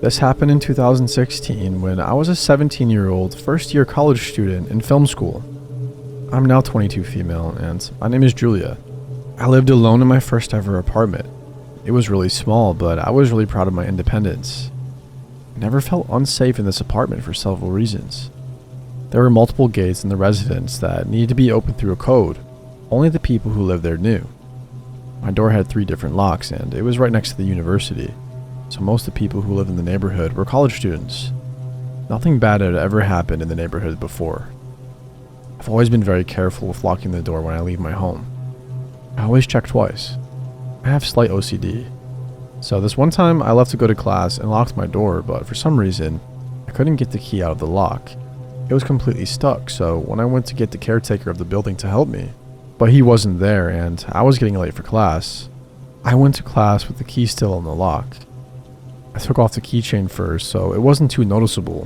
This happened in 2016 when I was a 17-year-old first-year college student in film school. I'm now 22 female, and my name is Julia. I lived alone in my first ever apartment. It was really small, but I was really proud of my independence. I never felt unsafe in this apartment for several reasons. There were multiple gates in the residence that needed to be opened through a code. Only the people who lived there knew. My door had 3 different locks, and it was right next to the university, so most of the people who lived in the neighborhood were college students. Nothing bad had ever happened in the neighborhood before. I've always been very careful with locking the door when I leave my home. I always check twice. I have slight OCD. So this one time I left to go to class and locked my door, but for some reason, I couldn't get the key out of the lock. It was completely stuck, so when I went to get the caretaker of the building to help me, but he wasn't there and I was getting late for class, I went to class with the key still in the lock. I took off the keychain first, so it wasn't too noticeable.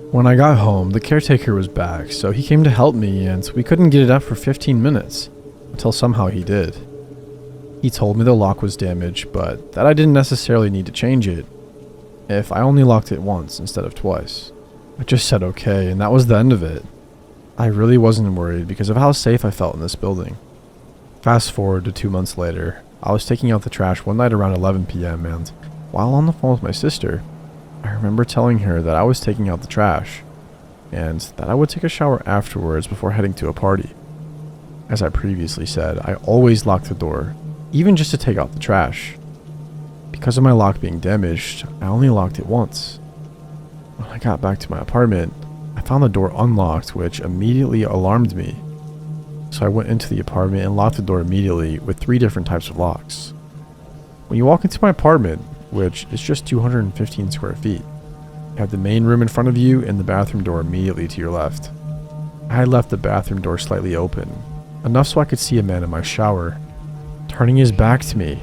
When I got home, the caretaker was back, so he came to help me and we couldn't get it up for 15 minutes, until somehow he did. He told me the lock was damaged, but that I didn't necessarily need to change it if I only locked it once instead of twice. I just said okay, and that was the end of it. I really wasn't worried because of how safe I felt in this building. Fast forward to 2 months later, I was taking out the trash one night around 11 p.m. and while on the phone with my sister, I remember telling her that I was taking out the trash and that I would take a shower afterwards before heading to a party. As I previously said, I always locked the door, even just to take out the trash. Because of my lock being damaged, I only locked it once. When I got back to my apartment, I found the door unlocked, which immediately alarmed me. So I went into the apartment and locked the door immediately with 3 different types of locks. When you walk into my apartment, which is just 215 square feet, you have the main room in front of you and the bathroom door immediately to your left. I had left the bathroom door slightly open, enough so I could see a man in my shower, turning his back to me.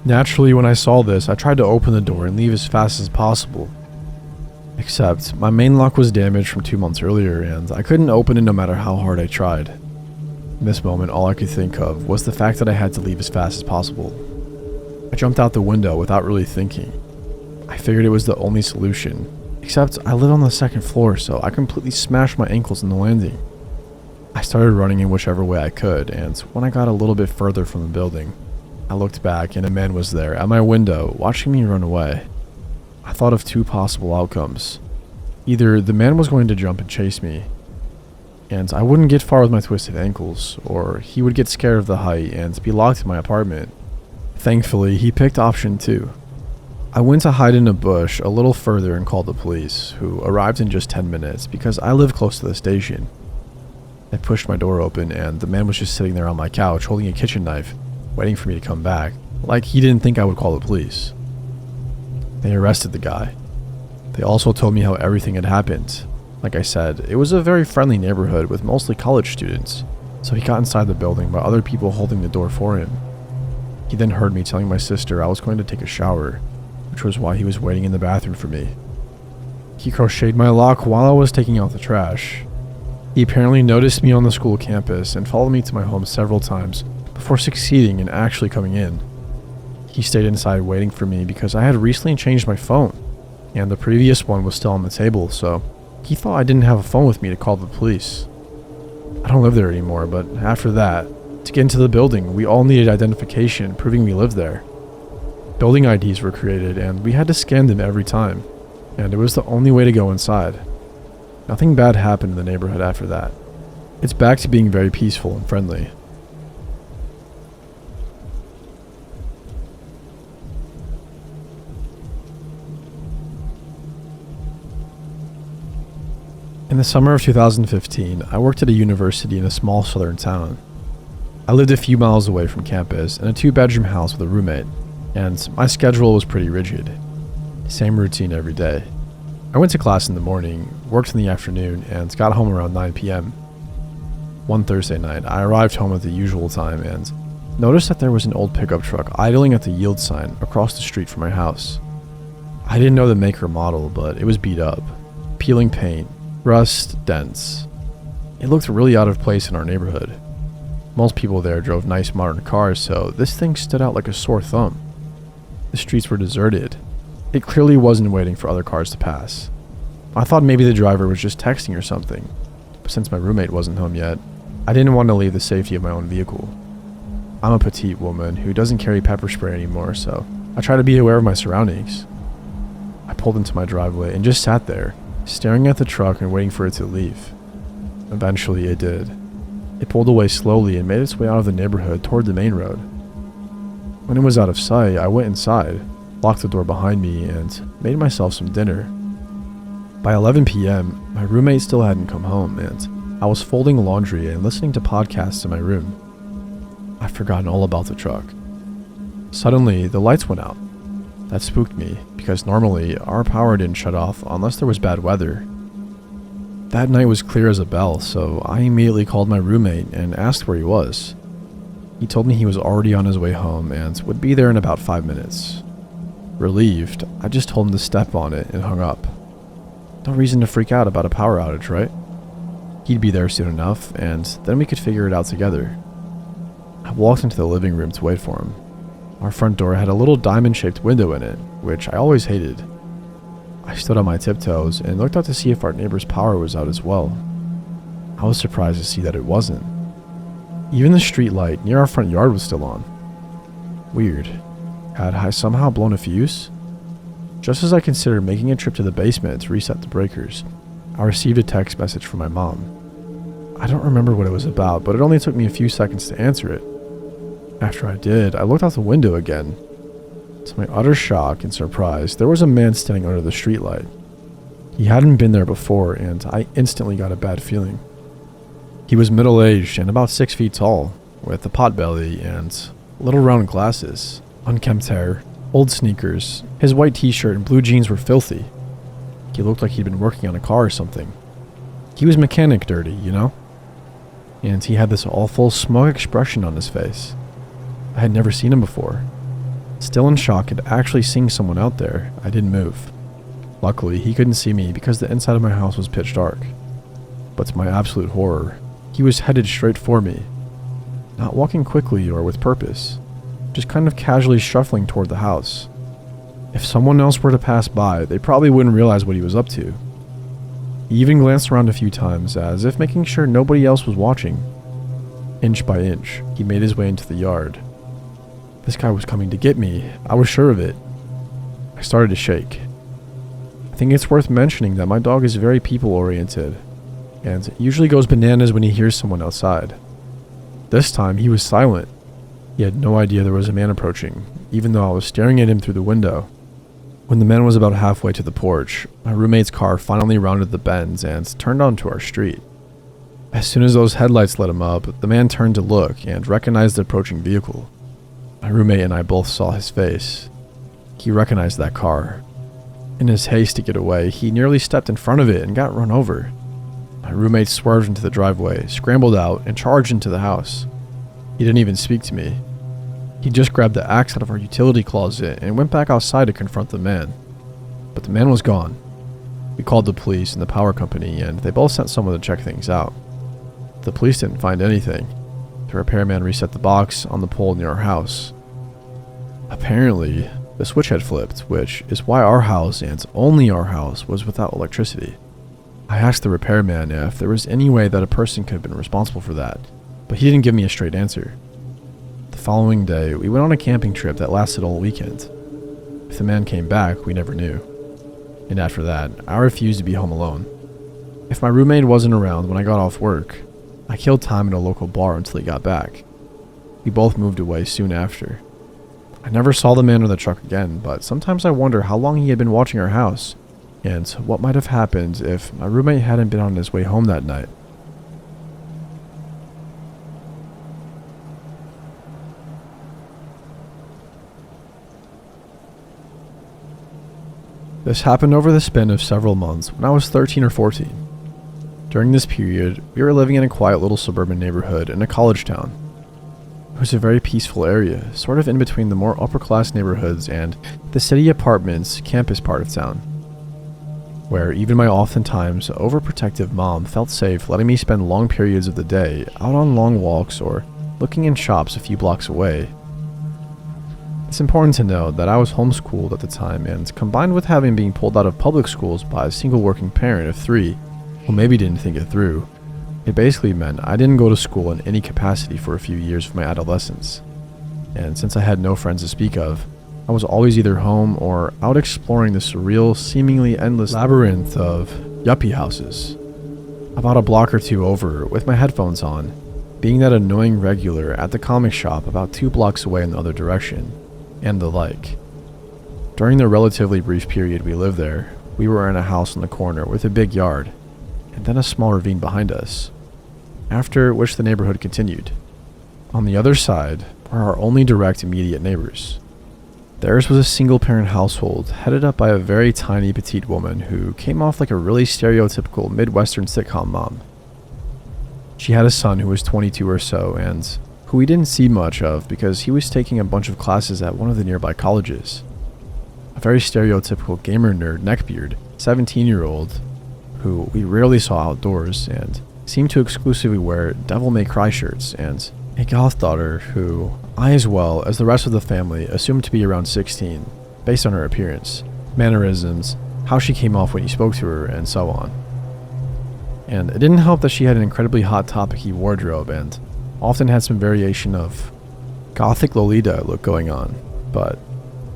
Naturally, when I saw this, I tried to open the door and leave as fast as possible. Except, my main lock was damaged from 2 months earlier and I couldn't open it no matter how hard I tried. In this moment, all I could think of was the fact that I had to leave as fast as possible. I jumped out the window without really thinking. I figured it was the only solution, except I live on the 2nd floor, so I completely smashed my ankles in the landing. I started running in whichever way I could, and when I got a little bit further from the building, I looked back and a man was there at my window watching me run away. I thought of 2 possible outcomes. Either the man was going to jump and chase me, and I wouldn't get far with my twisted ankles, or he would get scared of the height and be locked in my apartment. Thankfully, he picked option 2. I went to hide in a bush a little further and called the police, who arrived in just 10 minutes because I live close to the station. I pushed my door open and the man was just sitting there on my couch holding a kitchen knife, waiting for me to come back, like he didn't think I would call the police. They arrested the guy. They also told me how everything had happened. Like I said, it was a very friendly neighborhood with mostly college students, so he got inside the building by other people holding the door for him. He then heard me telling my sister I was going to take a shower, which was why he was waiting in the bathroom for me. He crocheted my lock while I was taking out the trash. He apparently noticed me on the school campus and followed me to my home several times before succeeding in actually coming in. He stayed inside waiting for me because I had recently changed my phone, and the previous one was still on the table, so he thought I didn't have a phone with me to call the police. I don't live there anymore, but after that, to get into the building, we all needed identification proving we lived there. Building IDs were created and we had to scan them every time, and it was the only way to go inside. Nothing bad happened in the neighborhood after that. It's back to being very peaceful and friendly. In the summer of 2015, I worked at a university in a small southern town. I lived a few miles away from campus in a 2-bedroom house with a roommate, and my schedule was pretty rigid. Same routine every day. I went to class in the morning, worked in the afternoon, and got home around 9 p.m. One Thursday night, I arrived home at the usual time and noticed that there was an old pickup truck idling at the yield sign across the street from my house. I didn't know the make or model, but it was beat up, peeling paint, rust, dents. It looked really out of place in our neighborhood. Most people there drove nice modern cars, so this thing stood out like a sore thumb. The streets were deserted. It clearly wasn't waiting for other cars to pass. I thought maybe the driver was just texting or something, but since my roommate wasn't home yet, I didn't want to leave the safety of my own vehicle. I'm a petite woman who doesn't carry pepper spray anymore, so I try to be aware of my surroundings. I pulled into my driveway and just sat there, staring at the truck and waiting for it to leave. Eventually it did. It pulled away slowly and made its way out of the neighborhood toward the main road. When it was out of sight, I went inside, locked the door behind me, and made myself some dinner. By 11 p.m., my roommate still hadn't come home, and I was folding laundry and listening to podcasts in my room. I'd forgotten all about the truck. Suddenly, the lights went out. That spooked me, because normally our power didn't shut off unless there was bad weather. That night was clear as a bell, so I immediately called my roommate and asked where he was. He told me he was already on his way home and would be there in about 5 minutes. Relieved, I just told him to step on it and hung up. No reason to freak out about a power outage, right? He'd be there soon enough, and then we could figure it out together. I walked into the living room to wait for him. Our front door had a little diamond-shaped window in it, which I always hated. I stood on my tiptoes and looked out to see if our neighbor's power was out as well. I was surprised to see that it wasn't. Even the street light near our front yard was still on. Weird. Had I somehow blown a fuse? Just as I considered making a trip to the basement to reset the breakers, I received a text message from my mom. I don't remember what it was about, but it only took me a few seconds to answer it. After I did, I looked out the window again. To my utter shock and surprise, there was a man standing under the streetlight. He hadn't been there before, and I instantly got a bad feeling. He was middle-aged and about 6 feet tall, with a potbelly and little round glasses, unkempt hair, old sneakers. His white t-shirt and blue jeans were filthy. He looked like he'd been working on a car or something. He was mechanic dirty, you know? And he had this awful, smug expression on his face. I had never seen him before. Still in shock at actually seeing someone out there, I didn't move. Luckily, he couldn't see me because the inside of my house was pitch dark. But to my absolute horror, he was headed straight for me. Not walking quickly or with purpose, just kind of casually shuffling toward the house. If someone else were to pass by, they probably wouldn't realize what he was up to. He even glanced around a few times, as if making sure nobody else was watching. Inch by inch, he made his way into the yard. This guy was coming to get me. I was sure of it. I started to shake. I think it's worth mentioning that my dog is very people-oriented, and usually goes bananas when he hears someone outside. This time, he was silent. He had no idea there was a man approaching, even though I was staring at him through the window. When the man was about halfway to the porch, my roommate's car finally rounded the bends and turned onto our street. As soon as those headlights lit him up, the man turned to look and recognized the approaching vehicle. My roommate and I both saw his face. He recognized that car. In his haste to get away, he nearly stepped in front of it and got run over. My roommate swerved into the driveway, scrambled out, and charged into the house. He didn't even speak to me. He just grabbed the axe out of our utility closet and went back outside to confront the man. But the man was gone. We called the police and the power company, and they both sent someone to check things out. The police didn't find anything. The repairman reset the box on the pole near our house. Apparently, the switch had flipped, which is why our house, and only our house, was without electricity. I asked the repairman if there was any way that a person could have been responsible for that, but he didn't give me a straight answer. The following day, we went on a camping trip that lasted all weekend. If the man came back, we never knew. And after that, I refused to be home alone. If my roommate wasn't around when I got off work, I killed time at a local bar until he got back. We both moved away soon after. I never saw the man or the truck again, but sometimes I wonder how long he had been watching our house, and what might have happened if my roommate hadn't been on his way home that night. This happened over the span of several months when I was 13 or 14. During this period, we were living in a quiet little suburban neighborhood in a college town. It was a very peaceful area, sort of in between the more upper-class neighborhoods and the city apartments campus part of town, where even my oftentimes overprotective mom felt safe letting me spend long periods of the day out on long walks or looking in shops a few blocks away. It's important to note that I was homeschooled at the time, and combined with having been pulled out of public schools by a single working parent of 3 who maybe didn't think it through, it basically meant I didn't go to school in any capacity for a few years of my adolescence. And since I had no friends to speak of, I was always either home or out exploring the surreal, seemingly endless labyrinth of yuppie houses. About a block or two over, with my headphones on, being that annoying regular at the comic shop about 2 blocks away in the other direction, and the like. During the relatively brief period we lived there, we were in a house on the corner with a big yard, and then a small ravine behind us, after which the neighborhood continued. On the other side were our only direct immediate neighbors. Theirs was a single-parent household headed up by a very tiny petite woman who came off like a really stereotypical Midwestern sitcom mom. She had a son who was 22 or so, and who we didn't see much of because he was taking a bunch of classes at one of the nearby colleges. A very stereotypical gamer nerd neckbeard, 17-year-old, who we rarely saw outdoors and seemed to exclusively wear Devil May Cry shirts, and a goth daughter who I, as well as the rest of the family, assumed to be around 16, based on her appearance, mannerisms, how she came off when you spoke to her, and so on. And it didn't help that she had an incredibly hot topic-y wardrobe and often had some variation of gothic Lolita look going on, but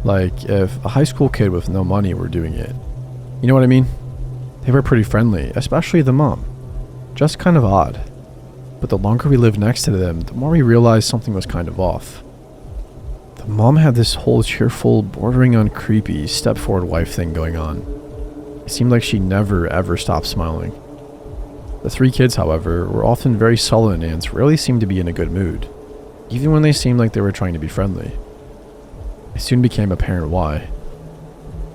like if a high school kid with no money were doing it. You know what I mean? They were pretty friendly, especially the mom. Just kind of odd. But the longer we lived next to them, the more we realized something was kind of off. The mom had this whole cheerful, bordering on creepy, step-forward wife thing going on. It seemed like she never ever stopped smiling. The 3 kids, however, were often very sullen and rarely seemed to be in a good mood, even when they seemed like they were trying to be friendly. It soon became apparent why.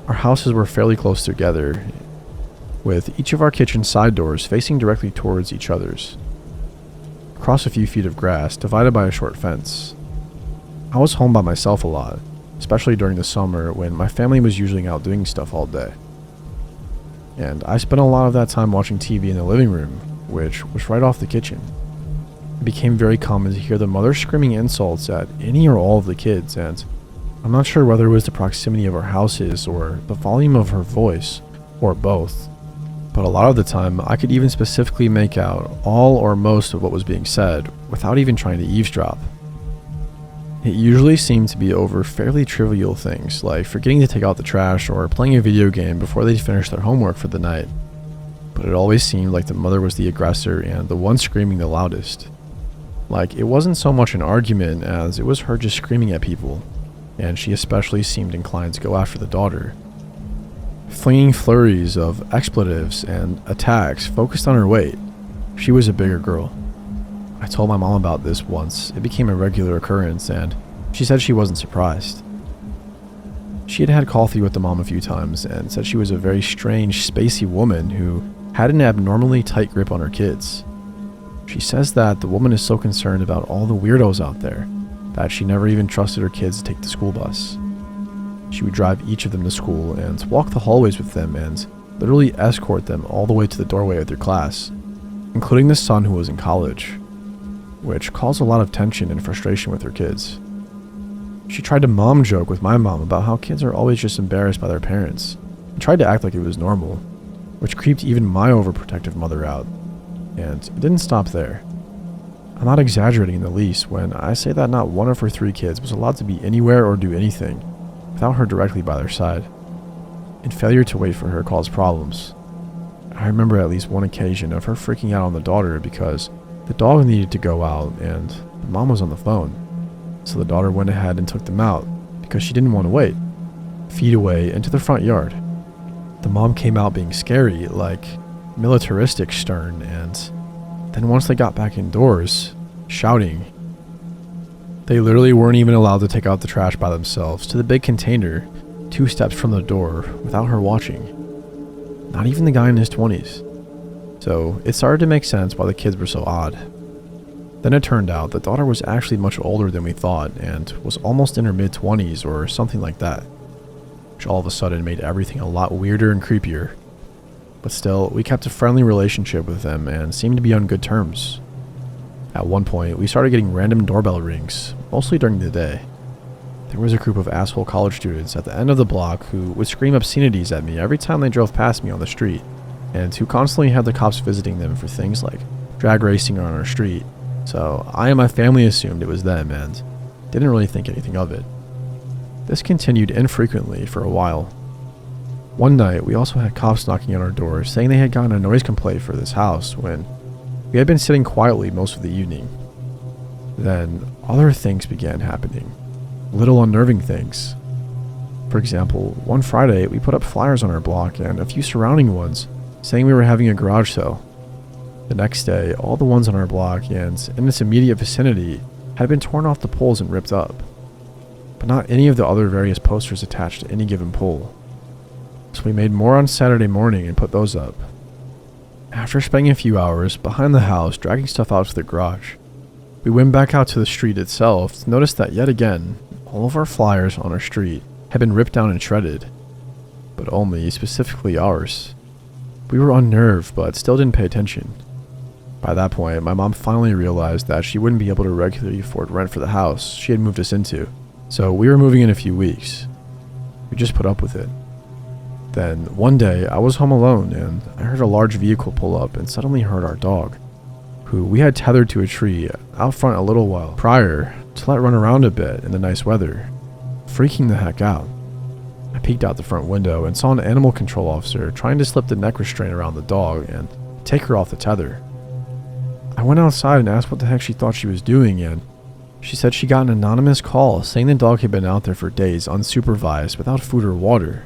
Our houses were fairly close together, with each of our kitchen side doors facing directly towards each other's, across a few feet of grass divided by a short fence. I was home by myself a lot, especially during the summer when my family was usually out doing stuff all day. And I spent a lot of that time watching TV in the living room, which was right off the kitchen. It became very common to hear the mother screaming insults at any or all of the kids, and I'm not sure whether it was the proximity of our houses or the volume of her voice, or both. But a lot of the time, I could even specifically make out all or most of what was being said without even trying to eavesdrop. It usually seemed to be over fairly trivial things, like forgetting to take out the trash or playing a video game before they'd finished their homework for the night. But it always seemed like the mother was the aggressor and the one screaming the loudest. Like, it wasn't so much an argument as it was her just screaming at people, and she especially seemed inclined to go after the daughter, flinging flurries of expletives and attacks focused on her weight. She was a bigger girl. I told my mom about this once. It became a regular occurrence, and she said she wasn't surprised. She had had coffee with the mom a few times and said she was a very strange, spacey woman who had an abnormally tight grip on her kids. She says that the woman is so concerned about all the weirdos out there that she never even trusted her kids to take the school bus. She would drive each of them to school and walk the hallways with them and literally escort them all the way to the doorway of their class, including the son who was in college, which caused a lot of tension and frustration with her kids. She tried to mom joke with my mom about how kids are always just embarrassed by their parents, and tried to act like it was normal, which creeped even my overprotective mother out, and it didn't stop there. I'm not exaggerating in the least when I say that not one of her 3 kids was allowed to be anywhere or do anything without her directly by their side, and failure to wait for her caused problems. I remember at least one occasion of her freaking out on the daughter because the dog needed to go out and the mom was on the phone, so the daughter went ahead and took them out because she didn't want to wait, feet away into the front yard. The mom came out being scary, like militaristic stern, and then once they got back indoors, shouting. They literally weren't even allowed to take out the trash by themselves to the big container 2 steps from the door without her watching. Not even the guy in his 20s. So it started to make sense why the kids were so odd. Then it turned out the daughter was actually much older than we thought and was almost in her mid-20s or something like that, which all of a sudden made everything a lot weirder and creepier. But still, we kept a friendly relationship with them and seemed to be on good terms. At one point, we started getting random doorbell rings, mostly during the day. There was a group of asshole college students at the end of the block who would scream obscenities at me every time they drove past me on the street, and who constantly had the cops visiting them for things like drag racing on our street. So I and my family assumed it was them and didn't really think anything of it. This continued infrequently for a while. One night, we also had cops knocking on our door saying they had gotten a noise complaint for this house when we had been sitting quietly most of the evening. Then other things began happening, little unnerving things. For example, one Friday, we put up flyers on our block and a few surrounding ones saying we were having a garage sale. The next day, all the ones on our block and in its immediate vicinity had been torn off the poles and ripped up, but not any of the other various posters attached to any given pole. So we made more on Saturday morning and put those up. After spending a few hours behind the house dragging stuff out to the garage, we went back out to the street itself to notice that yet again, all of our flyers on our street had been ripped down and shredded, but only specifically ours. We were unnerved but still didn't pay attention. By that point, my mom finally realized that she wouldn't be able to regularly afford rent for the house she had moved us into, so we were moving in a few weeks. We just put up with it. Then, one day, I was home alone and I heard a large vehicle pull up and suddenly heard our dog, who we had tethered to a tree out front a little while prior to let run around a bit in the nice weather, freaking the heck out. I peeked out the front window and saw an animal control officer trying to slip the neck restraint around the dog and take her off the tether. I went outside and asked what the heck she thought she was doing, and she said she got an anonymous call saying the dog had been out there for days unsupervised without food or water,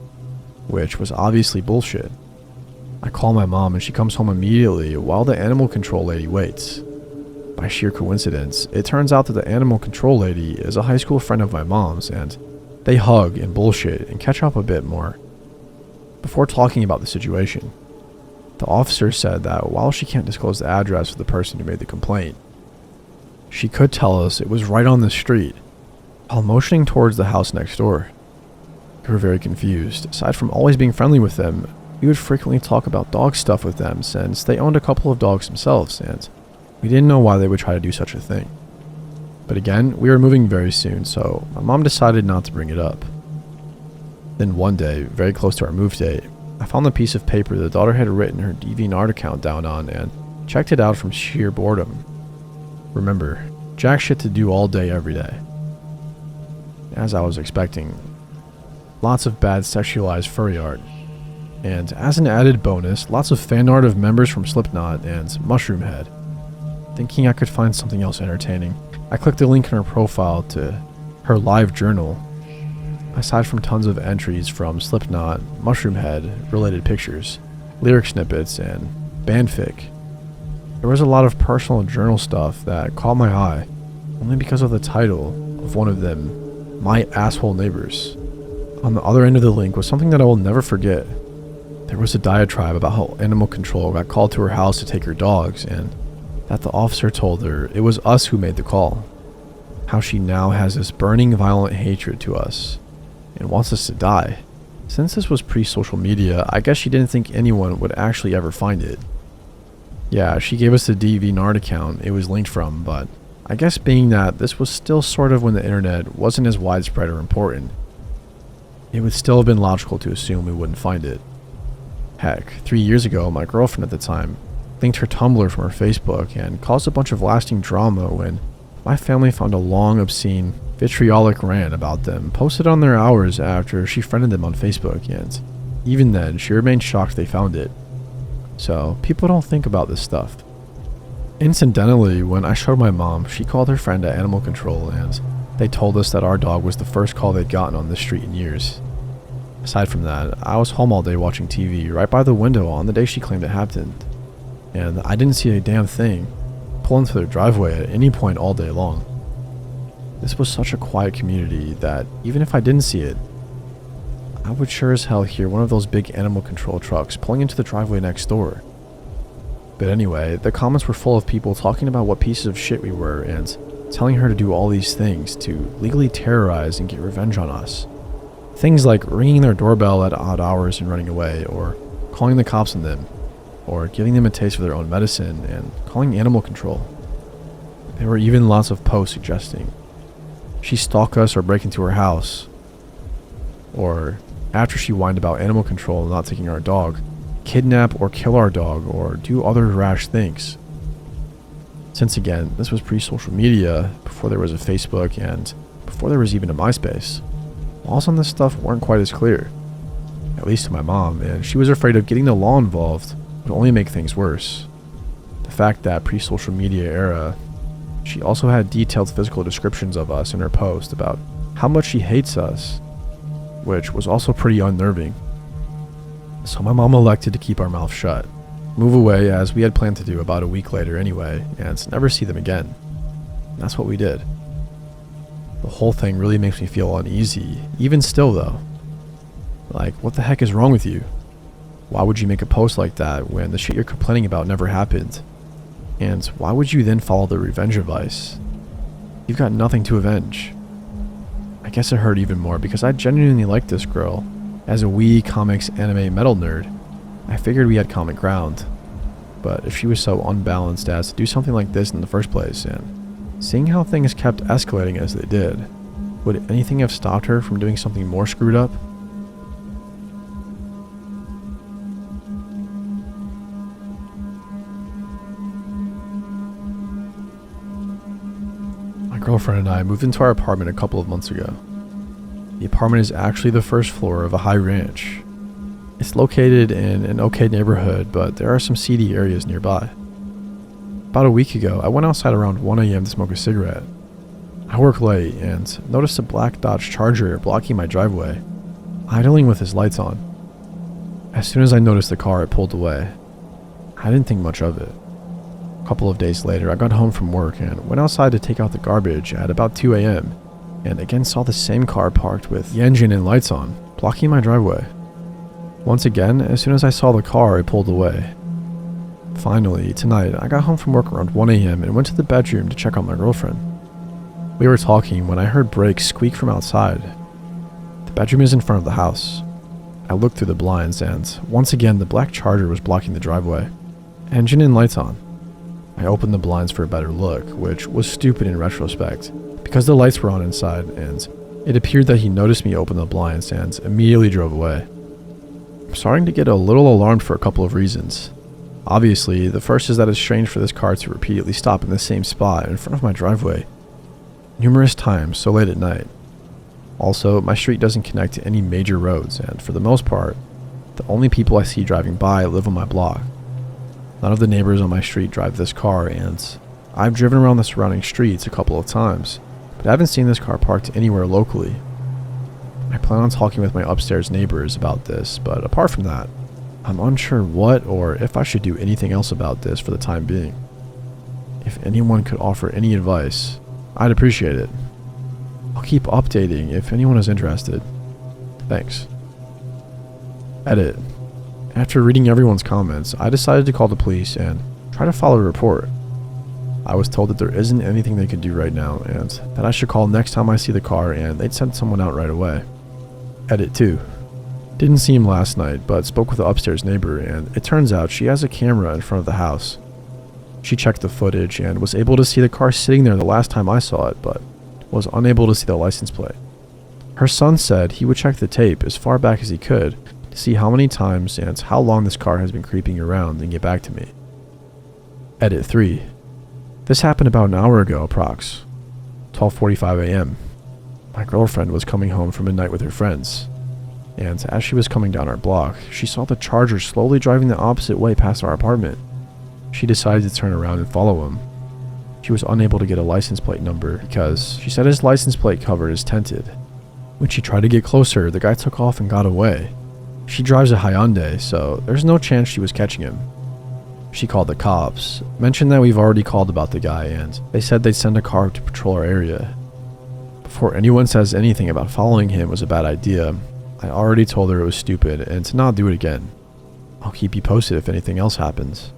which was obviously bullshit. I call my mom and she comes home immediately while the animal control lady waits. By sheer coincidence, it turns out that the animal control lady is a high school friend of my mom's, and they hug and bullshit and catch up a bit more before talking about the situation. The officer said that while she can't disclose the address of the person who made the complaint, she could tell us it was right on the street, while motioning towards the house next door. We were very confused. Aside from always being friendly with them, we would frequently talk about dog stuff with them since they owned a couple of dogs themselves, and we didn't know why they would try to do such a thing. But again, we were moving very soon, so my mom decided not to bring it up. Then one day, very close to our move date, I found the piece of paper the daughter had written her DeviantArt account down on and checked it out from sheer boredom. Remember, jack shit to do all day every day. As I was expecting, lots of bad sexualized furry art. And as an added bonus, lots of fan art of members from Slipknot and Mushroom Head. Thinking I could find something else entertaining, I clicked the link in her profile to her live journal. Aside from tons of entries from Slipknot, Mushroom Head related pictures, lyric snippets, and bandfic, there was a lot of personal journal stuff that caught my eye only because of the title of one of them, My Asshole Neighbors. On the other end of the link was something that I will never forget. There was a diatribe about how animal control got called to her house to take her dogs, and that the officer told her it was us who made the call. How she now has this burning violent hatred to us and wants us to die. Since this was pre-social media, I guess she didn't think anyone would actually ever find it. Yeah, she gave us the DeviantArt account it was linked from, but I guess being that this was still sort of when the internet wasn't as widespread or important, it would still have been logical to assume we wouldn't find it. Heck, 3 years ago, my girlfriend at the time linked her Tumblr from her Facebook and caused a bunch of lasting drama when my family found a long, obscene, vitriolic rant about them posted on their hours after she friended them on Facebook, and even then, she remained shocked they found it. So, people don't think about this stuff. Incidentally, when I showed my mom, she called her friend at Animal Control, and they told us that our dog was the first call they'd gotten on this street in years. Aside from that, I was home all day watching TV right by the window on the day she claimed it happened, and I didn't see a damn thing pull into their driveway at any point all day long. This was such a quiet community that even if I didn't see it, I would sure as hell hear one of those big animal control trucks pulling into the driveway next door. But anyway, the comments were full of people talking about what pieces of shit we were and telling her to do all these things to legally terrorize and get revenge on us. Things like ringing their doorbell at odd hours and running away, or calling the cops on them, or giving them a taste of their own medicine and calling animal control. There were even lots of posts suggesting She stalk us or break into her house. Or, after she whined about animal control and not taking our dog, kidnap or kill our dog or do other rash things. Since again, this was pre-social media, before there was a Facebook and before there was even a MySpace, laws on this stuff weren't quite as clear. At least to my mom, and she was afraid of getting the law involved would only make things worse. The fact that pre-social media era, she also had detailed physical descriptions of us in her post about how much she hates us, which was also pretty unnerving. So my mom elected to keep our mouth shut, move away as we had planned to do about a week later anyway, and never see them again. And that's what we did. The whole thing really makes me feel uneasy, even still though. Like, what the heck is wrong with you? Why would you make a post like that when the shit you're complaining about never happened? And why would you then follow the revenge advice? You've got nothing to avenge. I guess it hurt even more because I genuinely liked this girl. As a wee comics anime metal nerd, I figured we had common ground. But if she was so unbalanced as to do something like this in the first place, and seeing how things kept escalating as they did, would anything have stopped her from doing something more screwed up? My girlfriend and I moved into our apartment a couple of months ago. The apartment is actually the first floor of a high ranch. It's located in an okay neighborhood, but there are some seedy areas nearby. About a week ago, I went outside around 1 a.m. to smoke a cigarette. I work late and noticed a black Dodge Charger blocking my driveway, idling with his lights on. As soon as I noticed the car, it pulled away. I didn't think much of it. A couple of days later, I got home from work and went outside to take out the garbage at about 2 a.m. and again saw the same car parked with the engine and lights on, blocking my driveway. Once again, as soon as I saw the car, it pulled away. Finally, tonight, I got home from work around 1 a.m. and went to the bedroom to check on my girlfriend. We were talking when I heard brakes squeak from outside. The bedroom is in front of the house. I looked through the blinds and, once again, the black Charger was blocking the driveway. Engine and lights on. I opened the blinds for a better look, which was stupid in retrospect, because the lights were on inside, and it appeared that he noticed me open the blinds and immediately drove away. I'm starting to get a little alarmed for a couple of reasons. Obviously, the first is that it's strange for this car to repeatedly stop in the same spot in front of my driveway, numerous times so late at night. Also, my street doesn't connect to any major roads, and for the most part, the only people I see driving by live on my block. None of the neighbors on my street drive this car, and I've driven around the surrounding streets a couple of times, but I haven't seen this car parked anywhere locally. I plan on talking with my upstairs neighbors about this, but apart from that, I'm unsure what or if I should do anything else about this for the time being. If anyone could offer any advice, I'd appreciate it. I'll keep updating if anyone is interested. Thanks. Edit. After reading everyone's comments, I decided to call the police and try to file a report. I was told that there isn't anything they could do right now and that I should call next time I see the car and they'd send someone out right away. Edit 2. Didn't see him last night, but spoke with the upstairs neighbor, and it turns out she has a camera in front of the house. She checked the footage and was able to see the car sitting there the last time I saw it, but was unable to see the license plate. Her son said he would check the tape as far back as he could to see how many times and how long this car has been creeping around and get back to me. Edit 3. This happened about an hour ago, approx. 12:45 a.m. My girlfriend was coming home from midnight with her friends, and as she was coming down our block, she saw the Charger slowly driving the opposite way past our apartment. She decided to turn around and follow him. She was unable to get a license plate number because she said his license plate cover is tinted. When she tried to get closer, the guy took off and got away. She drives a Hyundai, so there's no chance she was catching him. She called the cops, mentioned that we've already called about the guy, and they said they'd send a car to patrol our area. Before anyone says anything about following him was a bad idea, I already told her it was stupid and to not do it again. I'll keep you posted if anything else happens.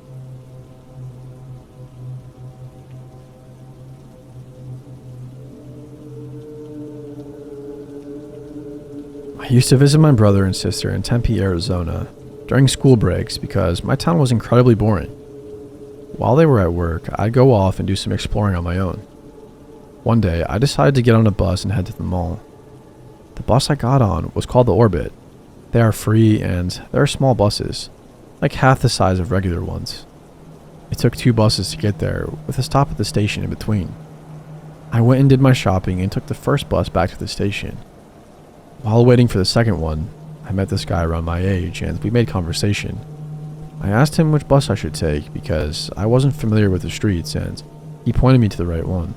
I used to visit my brother and sister in Tempe, Arizona, during school breaks because my town was incredibly boring. While they were at work, I'd go off and do some exploring on my own. One day, I decided to get on a bus and head to the mall. The bus I got on was called the Orbit. They are free and they're small buses, like half the size of regular ones. It took 2 buses to get there, with a stop at the station in between. I went and did my shopping and took the first bus back to the station. While waiting for the second one, I met this guy around my age and we made conversation. I asked him which bus I should take because I wasn't familiar with the streets and he pointed me to the right one.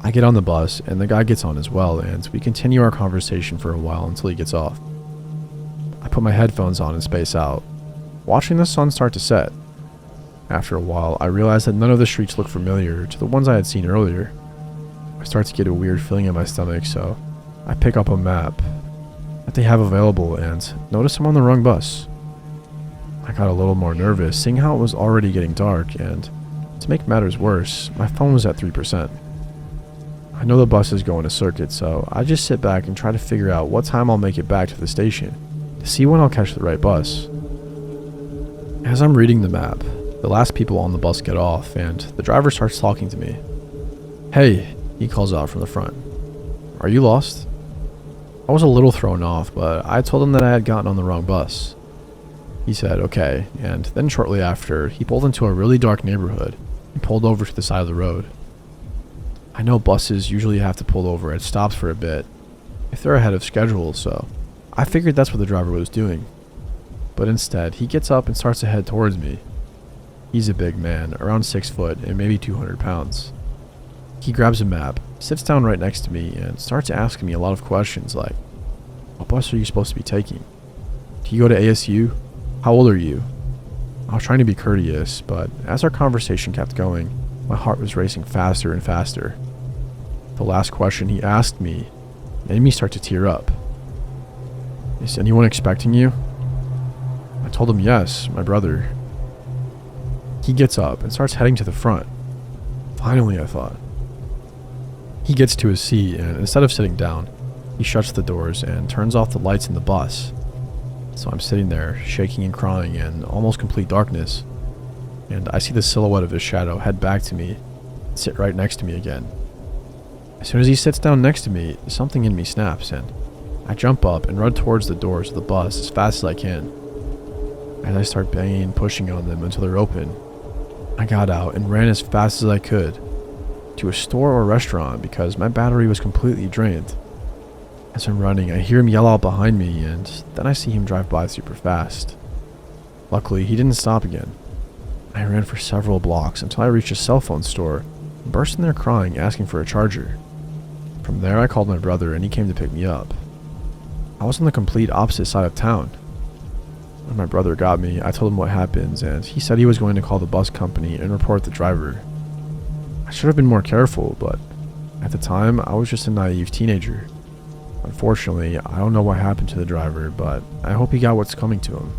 I get on the bus and the guy gets on as well and we continue our conversation for a while until he gets off. I put my headphones on and space out, watching the sun start to set. After a while, I realized that none of the streets looked familiar to the ones I had seen earlier. I start to get a weird feeling in my stomach, so I pick up a map that they have available and notice I'm on the wrong bus. I got a little more nervous, seeing how it was already getting dark, and to make matters worse, my phone was at 3%. I know the bus is going to circuit, so I just sit back and try to figure out what time I'll make it back to the station to see when I'll catch the right bus. As I'm reading the map, the last people on the bus get off, and the driver starts talking to me. "Hey," he calls out from the front. "Are you lost?" I was a little thrown off, but I told him that I had gotten on the wrong bus. He said, "Okay," and then shortly after, he pulled into a really dark neighborhood and pulled over to the side of the road. I know buses usually have to pull over at stops for a bit if they're ahead of schedule, so I figured that's what the driver was doing. But instead, he gets up and starts to head towards me. He's a big man, around 6 foot and maybe 200 pounds. He grabs a map, sits down right next to me, and starts asking me a lot of questions like, "What bus are you supposed to be taking? Do you go to ASU? How old are you?" I was trying to be courteous, but as our conversation kept going, my heart was racing faster and faster. The last question he asked me made me start to tear up. "Is anyone expecting you?" I told him yes, my brother. He gets up and starts heading to the front. Finally, I thought. He gets to his seat, and instead of sitting down, he shuts the doors and turns off the lights in the bus. So I'm sitting there, shaking and crying in almost complete darkness, and I see the silhouette of his shadow head back to me and sit right next to me again. As soon as he sits down next to me, something in me snaps, and I jump up and run towards the doors of the bus as fast as I can. As I start banging and pushing on them until they're open, I got out and ran as fast as I could to a store or restaurant because my battery was completely drained. As I'm running, I hear him yell out behind me, and then I see him drive by super fast. Luckily, he didn't stop again. I ran for several blocks until I reached a cell phone store and burst in there crying, asking for a charger. From there, I called my brother and he came to pick me up. I was on the complete opposite side of town. When my brother got me, I told him what happened, and he said he was going to call the bus company and report the driver. I should have been more careful, but at the time, I was just a naive teenager. Unfortunately, I don't know what happened to the driver, but I hope he got what's coming to him.